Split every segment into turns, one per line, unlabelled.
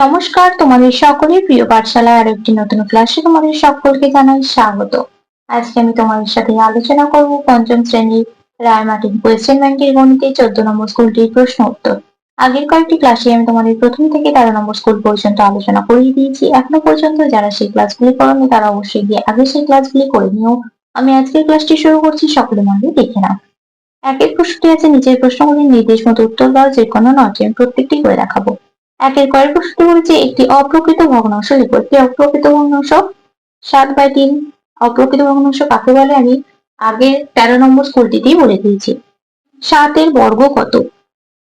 নমস্কার, তোমাদের সকলের প্রিয় পাঠশালায় আর একটি নতুন ক্লাসে তোমাদের সকলকে জানাই স্বাগত। আজকে আমি তোমাদের সাথে আলোচনা করব পঞ্চম শ্রেণীর রায়মার্টিন কোয়েশ্চেন ব্যাংকের গণিতে 14 নম্বর স্কুলটির প্রশ্ন উত্তর। আগের কয়েকটি ক্লাসে আমি তোমাদের প্রথম থেকে 13 নম্বর স্কুল পর্যন্ত আলোচনা করিয়ে দিয়েছি। এখনো পর্যন্ত যারা সেই ক্লাসগুলি করোনি তারা অবশ্যই গিয়ে আগে সেই ক্লাসগুলি করে নিও। আমি আজকের ক্লাসটি শুরু করছি, সকলে মন দিয়ে দেখে নাও। একের প্রশ্নটি আছে, নিচের প্রশ্নগুলির নির্দেশ মতো উত্তর দাও, যে কোনো নয়টি আমি প্রত্যেকটি করে দেখাবো। একের কয়েক প্রশ্নটি বলেছে একটি অপ্রকৃত ভগ্নাংশ লিখো। একটি অপ্রকৃত ভগ্নাংশ 7/3। অপ্রকৃত ভগ্নাংশ কাকে বলে আমি আগের 13 নম্বর স্কুলটিতেই বলে দিয়েছি। 7 এর বর্গ কত?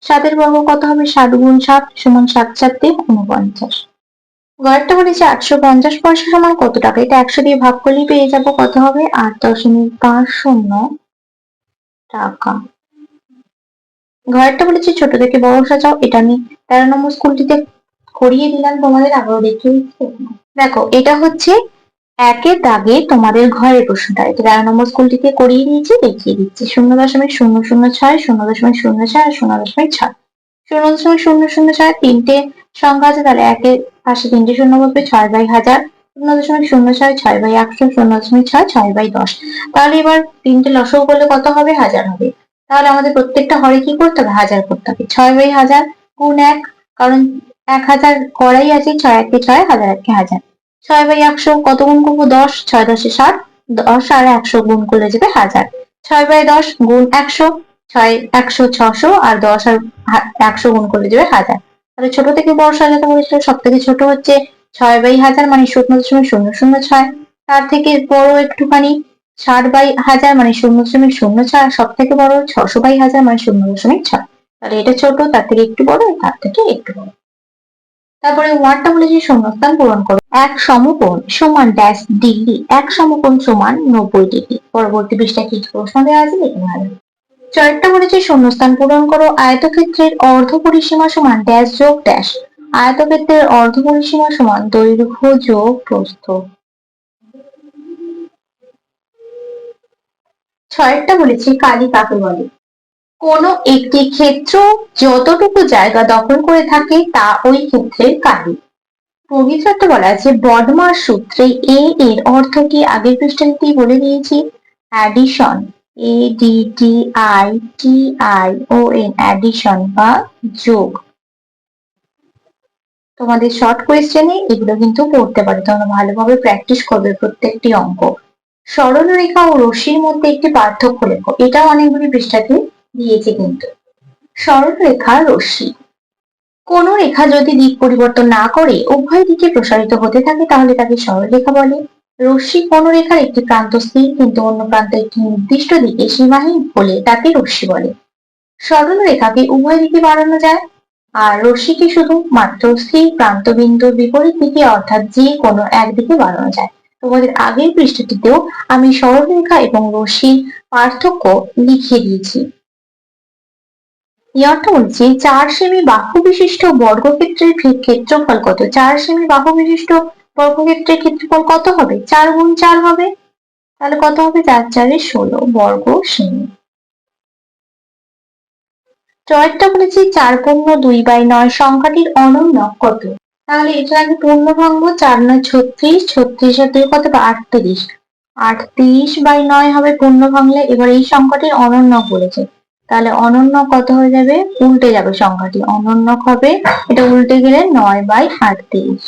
7 এর বর্গ কত হবে? 7 গুণ 7 সমান 7 7 49। গড়টা বলেছে 850 পয়সা সমান কত টাকা? এটা 100 দিয়ে ভাগ করলেই পেয়ে যাবো কত হবে? 8.50 টাকা। ঘরেরটা বলেছি ছোট থেকে বড় সাজাও। এটা আমি 13 নম্বর স্কুলটিতে করিয়ে দিলাম তোমাদের, আগেও দেখিয়ে দিচ্ছি। দেখো, এটা হচ্ছে একের দাগে তোমাদের ঘরের প্রশ্নটা। এটা 13 নম্বর স্কুলটিতে করিয়ে দিয়েছি, দেখিয়ে দিচ্ছি। 0.006, 0.06 আর 0.6। 0.006 তিনটে সংখ্যা আছে, তাহলে একের পাশে তিনটে শূন্য বসবে, 6/1000। 0.06 6/100, 0.6 6/10। তাহলে এবার তিনটে লসগু করলে কত হবে? 1000 হবে। তাহলে আমাদের প্রত্যেকটা হরে কি করতে হবে? 1000 করতে হবে। 6/1000 গুণ 1, কারণ 1000 করাই আছে। 6 1 6, 1000 1 1000। 6/100 কত গুণ করবো? 10। 6 10 60, 10 আর 100 গুণ করলে যাবে 1000। 6/10 গুণ 100, 6 100 600 আর 10 আর 100 গুণ করলে যাবে 1000। তাহলে ছোট থেকে বড় সাজাতে বলেছিল, সব থেকে ছোট হচ্ছে 6/1000 মানে 0.006। তার থেকে বড় একটুখানি 60/1000 মানে 0.06। আর সব থেকে বড় 600/1000 মানে 0.6। তাহলে এটা ছোট, তার থেকে একটু বড়, তার থেকে একটু বড়। তারপরে ওয়ার্ডটা বলেছি শূন্যস্থান পূরণ করো। এক সমকোণ সমান ড্যাশ ডিগ্রি। এক সমকোণ সমান 90 ডিগ্রি। পরবর্তী পৃষ্ঠায় কি প্রশ্ন দেওয়া আছে দেখে ভালো। চারটা বলেছে শূন্যস্থান পূরণ করো। আয়তক্ষেত্রের অর্ধ পরিসীমা সমান ড্যাশ যোগ ড্যাশ। আয়তক্ষেত্রের অর্ধ পরিসীমা সমান দৈর্ঘ্য যোগ প্রস্থ। ছয়টা বলেছে কালি কাকে বলে? কোন একটি ক্ষেত্র যতটুকু জায়গা দখল করে থাকে তা ওই ক্ষেত্রের কালি। পবিত্রত্ব বলা আছে বডমার সূত্রে এ এর অর্থ কি? আগের পৃষ্ঠাতেই বলে দিয়েছি, অ্যাডিশন। ADDITION, অ্যাডিশন বা যোগ। তোমাদের শর্ট কোয়েশ্চেনে এগুলো কিন্তু পড়তে পারে, তোমরা ভালোভাবে প্র্যাকটিস করবে প্রত্যেকটি অঙ্ক। সরলরেখা ও রশ্মির মধ্যে একটি পার্থক্য লেখো। এটাও অনেকগুলি পৃষ্ঠাতে দিয়েছে কিন্তু। সরলরেখা, রশ্মি। কোন রেখা যদি দিক পরিবর্তন না করে উভয় দিকে প্রসারিত হতে থাকে তাহলে তাকে সরলরেখা বলে। রশ্মি কোন রেখার একটি প্রান্ত স্থির কিন্তু অন্য প্রান্ত একটি নির্দিষ্ট দিকে সীমাহীন হলে তাকে রশ্মি বলে। সরল রেখাকে উভয় দিকে বাড়ানো যায়, আর রশ্মিকে শুধু মাত্র স্থির প্রান্ত বিন্দুর বিপরীত দিকে অর্থাৎ যে কোনো একদিকে বাড়ানো যায়। তোমাদের আগের পৃষ্ঠাটিতেও আমি সরলরেখা এবং রশ্মির পার্থক্য লিখে দিয়েছি। অর্থ বলছি 4 সেমি বাহু বিশিষ্ট বর্গক্ষেত্রের ক্ষেত্রফল কত? 4 সেমি বাহু বিশিষ্ট বর্গক্ষেত্রের ক্ষেত্রফল কত হবে? 4 গুণ 4 হবে। তাহলে কত হবে? 4 4 16 বর্গ সেমি। চয়েরটা বলেছি 4/2/9 সংখ্যাটির অনন্যক কত? তাহলে এটা আগে পূর্ণ ভাঙবো। 4 9 36, 36 আর 2 কত? 38। 38/9 হবে পূর্ণ ভাঙলে। এবার এই সংখ্যাটির অনন্যক বলেছে, তাহলে অনন্যক কত হয়ে যাবে? উল্টে যাবে সংখ্যাটি, অনন্যক হবে এটা উল্টে গেলে 9/38।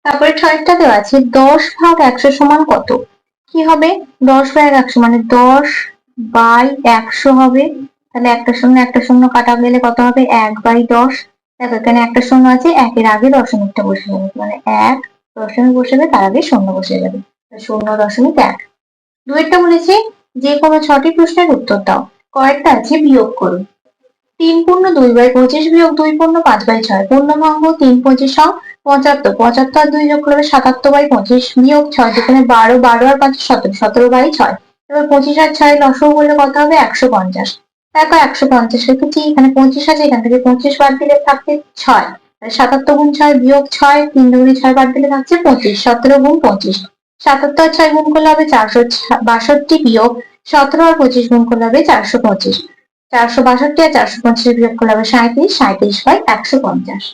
তারপরে ছয়টা দেওয়া আছে 10/100 সমান কত? কি হবে? 10/100 মানে 10/100 হবে। তাহলে একটা শূন্য কাটা গেলে কত হবে? 1/10। দেখো এখানে একটা শূন্য আছে, একের আগে দশমিকটা বসে যাবে, মানে 1 দশমিক বসে যাবে, তার আগে শূন্য বসে যাবে, 0.1। দুইটা বলেছে যে কোনো 6টি প্রশ্নের উত্তর দাও। কয়েকটা আছে বিয়োগ করো। 3/2/25 বিয়োগ 2/5/6 পূর্ণ ভাঙবো। 3 25 75, 75 আর 2 যোগ করলে 77/25 বিয়োগ 6, যেখানে 12 12 আর 5 17, 17/6। এবার 25 আর 6 লসগু করলে কত হবে? 150। দেখো 150 লিখেছি, এখানে 25 আছে, এখান থেকে 25 বাদ দিলে থাকছে 6। 77 গুণ 6 বিয়োগ 6, 3 দুগুণে 6 বাদ দিলে থাকছে 25। 17 গুণ 25, 77 আর 6 গুণ করলে হবে 462 বিয়োগ 17 আর 25 গুণ করলে হবে 425। 462 আর 425 বিয়োগ করলে হবে 37, 37/150।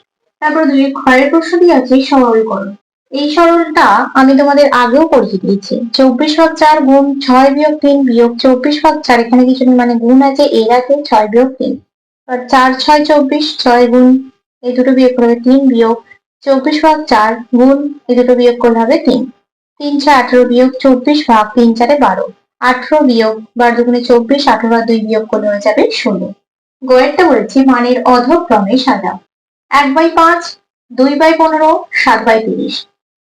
তারপর দুই ঘরের প্রশ্নটি আছে সরলীকরণ। এই সরলটা আমি তোমাদের আগেও পড়িয়ে দিয়েছি। 24/4 গুণ 6 বিয়োগ 3 বিয়োগ 24/4, এখানে কিছু মানে গুণ আছে, এর আছে 6 বিয়োগ 3, 4 6 24, 6 গুণ এই দুটো বিয়োগ করলে হবে 3 বিয়োগ 24/4 গুণ এই দুটো বিয়োগ করলে হবে 3, 3 6 18 বিয়োগ 24 ভাগ 3 4 12, 18 বিয়োগ 12 দুগুণে 24, 18 আর 2 বিয়োগ করলে হয়ে যাবে 16। গয়েরটা বলেছি মানের অধক্রমে সাজাও। 1/5, 2/15, 7/30,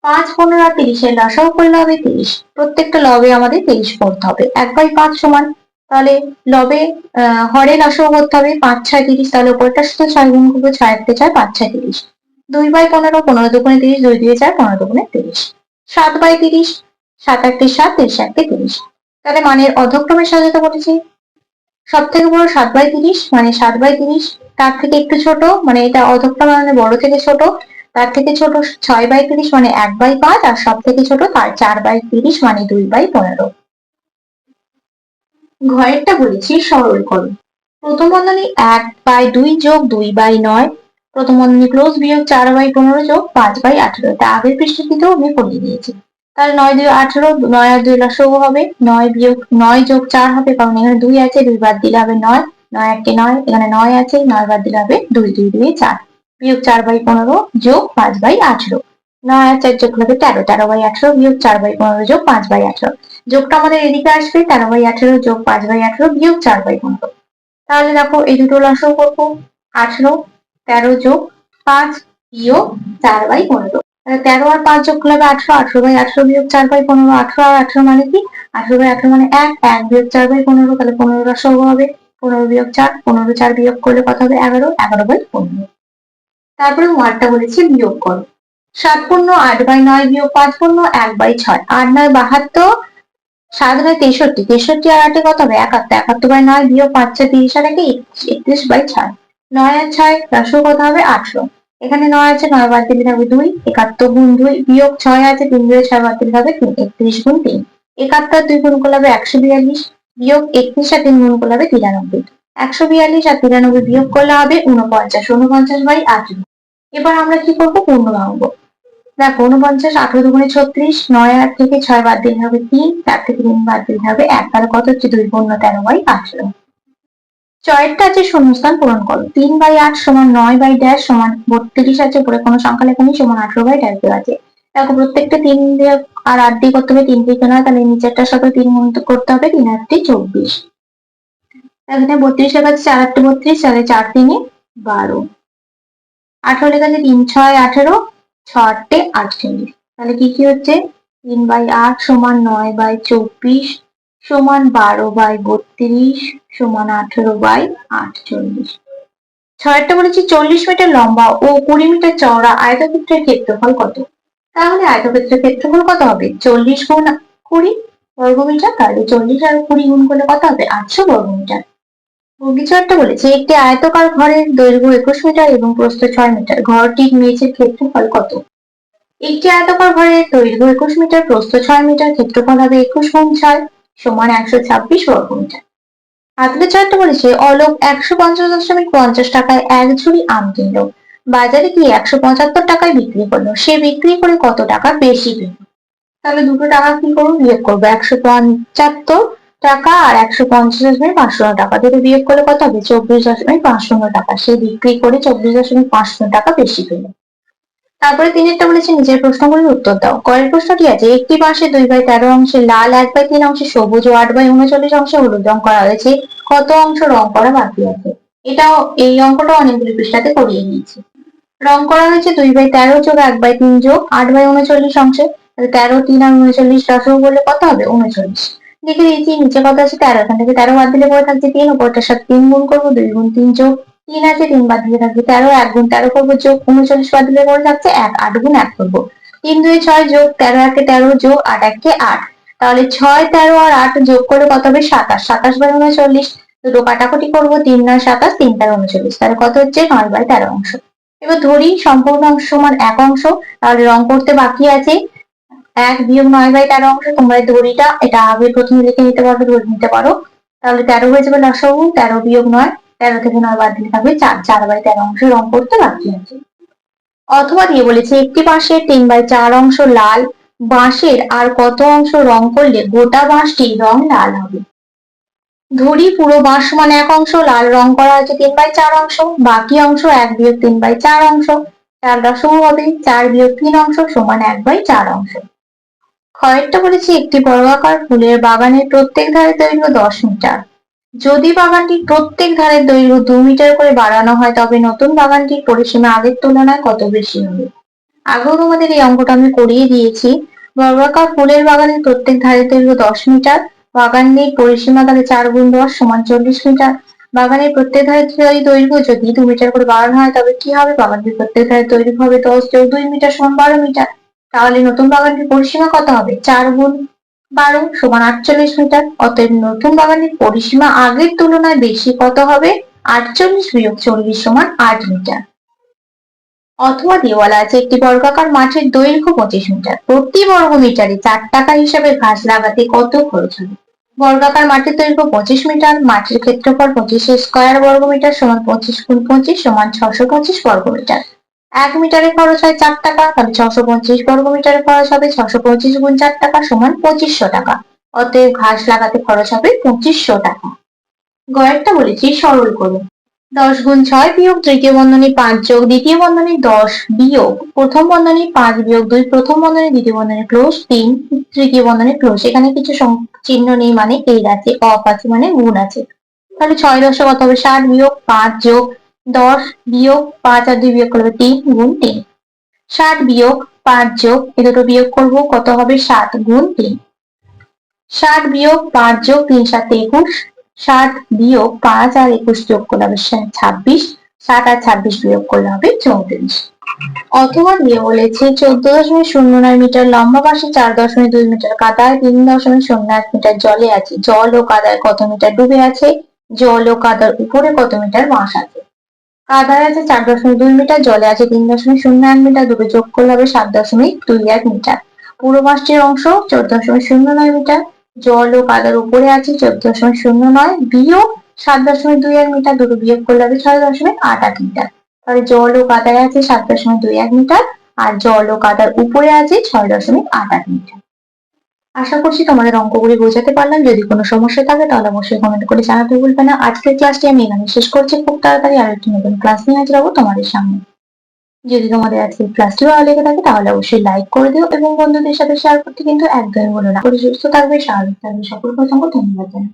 5 15 আর 30 এর লসাগু করলে হবে 30। প্রত্যেকটা লবে আমাদের 30 করতে হবে। 1/5 সমান, তাহলে লবে হরে লসাগু করতে হবে 5 6 30, তাহলে উপরটার সাথে 6 গুণ করবো, 6 1 4 5 6 30, 2/15, 15 দুগুণে 30, 2 2 4, 15 দুগুণে 30, 7/30, 7 1 7, 30 1 30। তাহলে মানের অধক্রমে সাজাতে বলেছি। সব থেকে বড় 7/30, মানে 7/30, তার থেকে একটু ছোট মানে এটা অধক্রম মানে বড় থেকে ছোট, তার থেকে ছোট 6/30 মানে 1/5, আর সব থেকে ছোট তার 4/30 মানে 2/15। ঘরেরটা বলেছি সরল করো। প্রথম বন্ধনী 1/2 যোগ 2/9, প্রথম বন্ধনী ক্লোজ বিয়োগ 4/15 যোগ 5/18, এটা আগের পৃষ্ঠাটিতেও আমি পড়িয়ে দিয়েছি। তাহলে 9 2 18, 9 আর 2 লসাগু হবে 9 বিয়োগ 9 যোগ 4 হবে, কারণ এখানে 2 আছে, 2 বাদ দিলে হবে 9, 9 1 9, এখানে 9 আছে, 9 বাদ দিলে হবে 2 2 2 4 বিয়োগ 4/15 যোগ 5/18, 9 আর 4 যোগ হবে 13, 13/18 বিয়োগ 4/15 যোগ 5/18, যোগটা আমাদের এদিকে আসবে 13/18 যোগ 5/18 বিয়োগ 4/15। তাহলে দেখো এই দুটো লসাগু করবো 18, 13 যোগ 5 বিয়োগ 4/15, 13 আর 5 যোগ করলে 18, 18/18 বিয়োগ 4/15, 18 আর 18 মানে কি, 18/18 মানে 1, 1 বিয়োগ 4/15, তাহলে 15 লসাগু হবে 15 বিয়োগ 4, 15 4 বিয়োগ করলে কত হবে 11, 11/15। তারপরে ওয়ার্ডটা বলেছি বিয়োগ করো। 7 পূর্ণ 8/9 বিয়োগ 5 পূর্ণ 1/6, 8 9 72, 7 9 63, 63 আর 8 কত হবে 71, 71/9 বিয়োগ 5 6 30 আর 1 31/6, 9 আর 6 লসাগু কত হবে 18, এখানে 9 আছে, 9 বাদ দিলে হবে 2, 71 গুণ 2 বিয়োগ 6 আছে, 3 দিয়ে 6 বাদ দিলে হবে 3, 31 গুণ 3, 71 2 গুণ করলে হবে 142 বিয়োগ 31 আর 3 গুণ করলে হবে 93, 142 আর 93 বিয়োগ করলে হবে 49, 49/18। এবার আমরা কি করবো, পূর্ণ ভাঙবো। দেখো 49, 18 দুগুণে 36, 9 8 থেকে 6 বাদ দিলে হবে 3, 4 থেকে 3 বাদ দিলে হবে 1, তাহলে কত হচ্ছে 2 পূর্ণ 13/18। ছয়েরটা আছে শূন্যস্থান পূরণ করো। 3/8 সমান 9/ড্যাশ সমান 32 আছে, উপরে কোনো সংখ্যা লেখা নেই, সমান 18/ড্যাশ দেওয়া আছে। দেখো প্রত্যেকটা 3 দিয়ে আর 8 দিয়ে করতে হবে, 3 থেকে নয়, তাহলে নিচেরটার সাথে 3 গুণ করতে হবে, 3 8 24, এখানে 32 লেখা আছে, 4 8 32, তাহলে 4 3 12, 18 লেখা আছে, 3 6 18, 6 8 48, তাহলে কি কি হচ্ছে 3/8 সমান 9/24 সমান 12/32 সমান 18/48। ছয়টা বলেছি 40 মিটার লম্বা ও 20 মিটার চওড়া আয়তক্ষেত্রের ক্ষেত্রফল কত। তাহলে আয়তক্ষেত্রের ক্ষেত্রফল কত হবে 40 গুণ 20 বর্গমিটার, তাহলে 40 আর 20 গুণ করলে কত হবে 800 বর্গমিটার। বগিচারটা বলেছে একটি আয়তকার ঘরের দৈর্ঘ্য 21 মিটার এবং প্রস্থ 6 মিটার, ঘরটির মেঝের ক্ষেত্রফল কত। একটি আয়তকার ঘরের দৈর্ঘ্য 21 মিটার, প্রস্থ 6 মিটার, ক্ষেত্রফল হবে 21 গুণ 6 সমান 126 বর্গমিটার। হাতলে চারটা বলেছে অলোক 150.50 টাকায় 1 ঝুড়ি আম কিনলো, বাজারে গিয়ে 175 টাকায় বিক্রি করলো, সে বিক্রি করে কত টাকা বেশি পেল। তাহলে দুটো টাকা কি করবো, বিয়োগ করবো, 175 টাকা আর 150.50 টাকা, দুটো বিয়োগ করলে কত হবে 24.50 টাকা, সে বিক্রি করে 24.50 টাকা বেশি পেল। তারপরে তিনেরটা বলেছে নিজের প্রশ্নগুলির উত্তর দাও। কয়ের প্রশ্নটি আছে একটি বাঁশে 2/13 অংশে লাল, 1/3 অংশে সবুজ ও 8/39 অংশে হলুদ রং করা হয়েছে, কত অংশ রং করা বাকি আছে। এটাও এই অঙ্কটা অনেকগুলি পৃষ্ঠাতে করিয়ে নিয়েছি। রং করা হয়েছে 2/13 যোগ 1/3 যোগ 8/39 অংশে, 13 3 আর 39 লসাগু করলে কত হবে 39। লিখে দিয়েছি নিচে কত আছে 13, এখান থেকে 13 বাদ দিলে পরে থাকছে 3, উপরটার সাথে 3 গুণ করবো, 2 গুণ 3 যোগ 3 আছে, 3 বাদ দিলে থাকবে 13, 1 গুণ 13 করবো যোগ 39 বাদ দিলে পরে থাকছে 1, 8 গুণ 1 করবো, 3 2 6 যোগ 13 1 13 যোগ 8 1 8, তাহলে 6 13 আর 8 যোগ করলে কত হবে 27, 27/39, দুটো কাটাকুটি করবো, 3 9 27, 3 13 39, তাহলে কত হচ্ছে 9/13 অংশ। এবার ধরি সম্পূর্ণ অংশ সমান 1 অংশ, তাহলে রং করতে বাকি আছে 1 বিয়োগ 9/13 অংশ, তোমরা ধরিটা এটা আগে প্রথমে লিখে নিতে পারো, ধরে নিতে পারো, তাহলে 13 হয়ে যাবে লসাগু, 13 বিয়োগ 9, 13 থেকে 9 বাদ দিলে থাকবে 4, 4/13 অংশ রং করতে বাকি আছে। অথবা দিয়ে বলেছে একটি বাঁশের 3/4 অংশ লাল, বাঁশের আর কত অংশ রং করলে গোটা বাঁশটির রং লাল হবে। ধরি পুরো বাঁশ সমান 1 অংশ, লাল রং করা হয়েছে 3/4 অংশ, বাকি অংশ 1 বিয়োগ 3/4 অংশ, 4 দশমিক হবে 4 বিয়োগ 3 অংশ সমান 1/4 অংশ। ক্ষয়েরটা বলেছি একটি বর্গাকার ফুলের বাগানের প্রত্যেক ধারের দৈর্ঘ্য 10 মিটার। যদি বাগানটির প্রত্যেক ধারের দৈর্ঘ্য 2 মিটার করে বাড়ানো হয় তবে নতুন বাগানটির পরিসীমা আগের তুলনায় কত বেশি হবে। আগেও তোমাদের এই অঙ্কটা আমি করিয়ে দিয়েছি। বর্গাকার ফুলের বাগানের প্রত্যেক ধারের দৈর্ঘ্য 10 মিটার, বাগানের পরিসীমা তাহলে 4 গুণ 10 সমান 40 মিটার। বাগানের প্রত্যেক ধারের দৈর্ঘ্য যদি 2 মিটার করে বাড়ানো হয় তবে কি হবে, বাগানটির প্রত্যেক ধারের দৈর্ঘ্য হবে 10 যোগ 2 মিটার সমান 12 মিটার। তাহলে নতুন বাগানটির পরিসীমা কত হবে, 4 গুণ 12 সমান 48 মিটার। অতএব নতুন বাগানের পরিসীমা আগের তুলনায় বেশি কত হবে, 48 বিয়োগ 40 সমান 8 মিটার। অথবা দিয়ে বলা আছে একটি বর্গাকার মাঠের দৈর্ঘ্য 25 মিটার, প্রতি বর্গ মিটারে 4 টাকা হিসাবে ঘাস লাগাতে কত খরচ হবে। বর্গাকার মাঠের দৈর্ঘ্য 25 মিটার, মাঠের ক্ষেত্রফল 25 স্কয়ার বর্গ মিটার সমান 25 গুণ 25 সমান 625 বর্গ মিটার। 1 মিটারে খরচ হয় 4 টাকা, তাহলে 625 বর্গ মিটারে খরচ হবে 625 গুণ 4 টাকা সমান 2500 টাকা। অতএব ঘাস লাগাতে খরচ হবে 2500 টাকা। গয়েরটা বলেছি সরল করুন। 10 গুণ 6 বিয়োগ তৃতীয় বন্ধনী 5 যোগ দ্বিতীয় বন্ধনী 10 বিয়োগ প্রথম বন্ধনী 5 বিয়োগ 2 প্রথম বন্ধনী দ্বিতীয় বন্ধনী ক্লোজ 3 তৃতীয় বন্ধনী ক্লোজ। এখানে কিছু চিহ্ন নেই মানে এর আছে, অফ আছে মানে গুণ আছে। তাহলে 6 10 কত হবে 60 বিয়োগ 5 যোগ 10 বিয়োগ 5 আর 2 বিয়োগ করলে 3 গুণ 3। 60 বিয়োগ 5 যোগ এ দুটো বিয়োগ করবো কত হবে 7 গুণ 3। 60 বিয়োগ 5 যোগ 3 7 21, 60 বিয়োগ 5 আর 21 যোগ করলে হবে 26, 7 আর 26 বিয়োগ করলে হবে 34। অথবা দিয়ে বলেছে 14.09 মিটার লম্বা বাঁশে 4.2 মিটার কাদায় 3.01 মিটার জলে আছে, জল ও কাদায় কত মিটার ডুবে আছে, জল ও কাদার উপরে কত মিটার বাঁশ আছে। কাদায় আছে 4.2 মিটার, জলে আছে 3.01 মিটার, দুটো যোগ করলে হবে 7.21 মিটার। পুরো বাঁশটির অংশ 14.09 মিটার, জল ও কাদার উপরে আছে 14.09 বিয়োগ 7.21 মিটার, দুটো বিয়োগ করলে হবে 6.88 মিটার। তাহলে জল ও কাদায় আছে 7.21 মিটার আর জল ও কাদার উপরে আছে 6.88 মিটার। আশা করছি তোমাদের অঙ্কগুলি বোঝাতে পারলাম। যদি কোনো সমস্যা থাকে তাহলে অবশ্যই কমেন্ট করে জানাতে ভুলবে না। আজকের ক্লাসটি আমি এখানে শেষ করছি। খুব তাড়াতাড়ি আর একটি নতুন ক্লাস নিয়ে হাজির হবো তোমাদের সামনে। যদি তোমাদের আজকের ক্লাসটি ভালো লেগে থাকে তাহলে অবশ্যই লাইক করে দিও এবং বন্ধুদের সাথে শেয়ার করতে কিন্তু একদমই ভুলো না। সুস্থ থাকবে, স্বাভাবিক থাকবে, সকলকে অসংখ্য ধন্যবাদ জানাই।